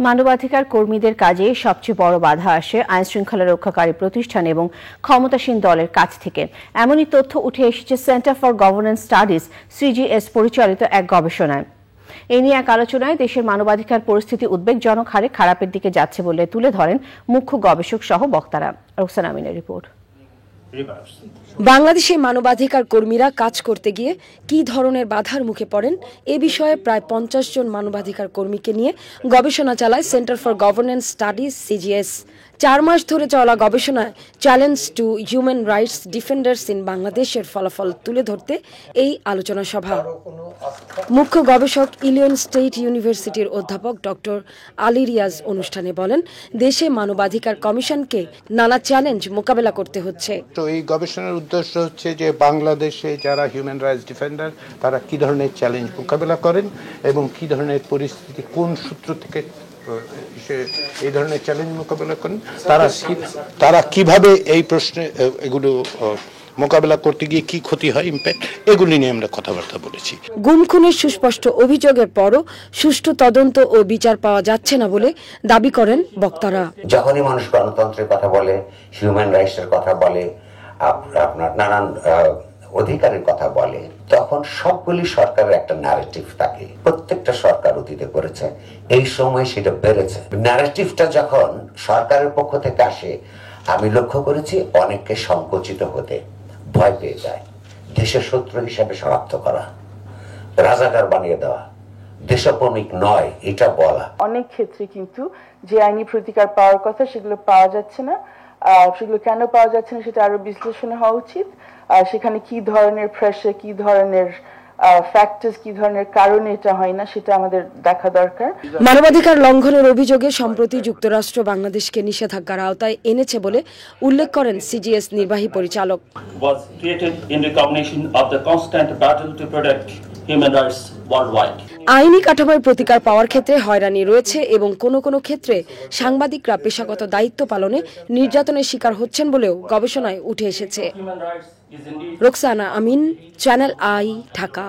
মানবাধিকার কর্মীদের কাজে সবচেয়ে বড় বাধা আসে আইনশৃঙ্খলা রক্ষাকারী প্রতিষ্ঠান এবং ক্ষমতাসীন দলের কাছ থেকে। এমনই তথ্য উঠে এসেছে centre for governance studies CGS পরিচালিত এক গবেষণায়। এ নিয়ে এক আলোচনায় দেশের মানবাধিকার পরিস্থিতি উদ্বেগজনক হারে খারাপের দিকে যাচ্ছে বলে তুলে ধরেন মুখ্য গবেষক সহ বক্তারা। রোকসানা আমিনের রিপোর্ট। বাংলাদেশে মানবাধিকার কর্মীরা কাজ করতে গিয়ে কি ধরনের বাধার মুখে পড়েন এ বিষয়ে প্রায় 50 জন মানবাধিকার কর্মীকে নিয়ে গবেষণা চালায় centre for governance studies CGS. 4 মাস ধরে চলা গবেষণায় challenge two human rights defenders in বাংলাদেশের ফলাফল তুলে ধরতে এই আলোচনা সভা। মুখ্য গবেষক ইলিনয় স্টেট ইউনিভার্সিটির অধ্যাপক ডক্টর আলী রিয়াজ অনুষ্ঠানে বলেন, দেশে মানবাধিকার কমিশনকে নানা চ্যালেঞ্জ মোকাবেলা করতে হচ্ছে। তো এই গবেষণার উদ্দেশ্য হচ্ছে যে বাংলাদেশে যারা হিউম্যান রাইটস ডিফেন্ডার তারা কি ধরনের চ্যালেঞ্জ মোকাবেলা করেন এবং কি ধরনের পরিস্থিতি কোন সূত্র থেকে এই ধরনের চ্যালেঞ্জ মোকাবেলা করেন, তারা কিভাবে এই প্রশ্নে এগুলো মোকাবেলা করতে গিয়ে কি ক্ষতি হয়, ইম্প্যাক্ট, এগুলি নিয়ে আমরা কথাবার্তা বলেছি। গুম খুনের সুস্পষ্ট অভিযোগের পরও সুষ্ঠু তদন্ত ও বিচার পাওয়া যাচ্ছে না বলে দাবি করেন বক্তারা। যখনই মানুষ গণতন্ত্রের কথা বলে, হিউম্যান রাইটসের কথা বলে, আপনার নানান অধিকারের কথা বলে, তখন সবগুলি সরকারের একটা ন্যারেটিভ থাকে। প্রত্যেকটা সরকার অতীতে করেছে, এই সময় সেটা বেড়েছে। ন্যারেটিভটা যখন সরকারের পক্ষ থেকে আসে, আমি লক্ষ্য করেছি অনেককে সংকুচিত হতে ভয় পেয়ে যায়। দেশের শত্রু হিসাবে শনাক্ত করা, রাজাকার বানিয়ে দেওয়া, দেশপ্রেমিক নয় এটা বলা। অনেক ক্ষেত্রে কিন্তু যে আইনি প্রতিকার পাওয়ার কথা সেগুলো পাওয়া যাচ্ছে না। সেগুলো কেন পাওয়া যাচ্ছে না সেটা আরো বিশ্লেষণ হওয়া উচিত। সেখানে কি ধরনের প্রেসার, কি ধরনের ফ্যাক্টরস, কি ধরনের কারণে এটা হয় না সেটা আমাদের দেখা দরকার। মানবাধিকার লঙ্ঘনের অভিযোগে সম্প্রতি যুক্তরাষ্ট্র বাংলাদেশকে নিষেধাজ্ঞার আওতায় এনেছে বলে উল্লেখ করেন সিজিএস নির্বাহী পরিচালক। আইনি কাঠামোর প্রতিকার পাওয়ার ক্ষেত্রে হয়রানি রয়েছে এবং কোনো ক্ষেত্রে সাংবাদিকরা পেশাগত দায়িত্ব পালনে নির্যাতনের শিকার হচ্ছেন বলেও গবেষণায় উঠে এসেছে। রোকসানা আমিন, চ্যানেল আই, ঢাকা।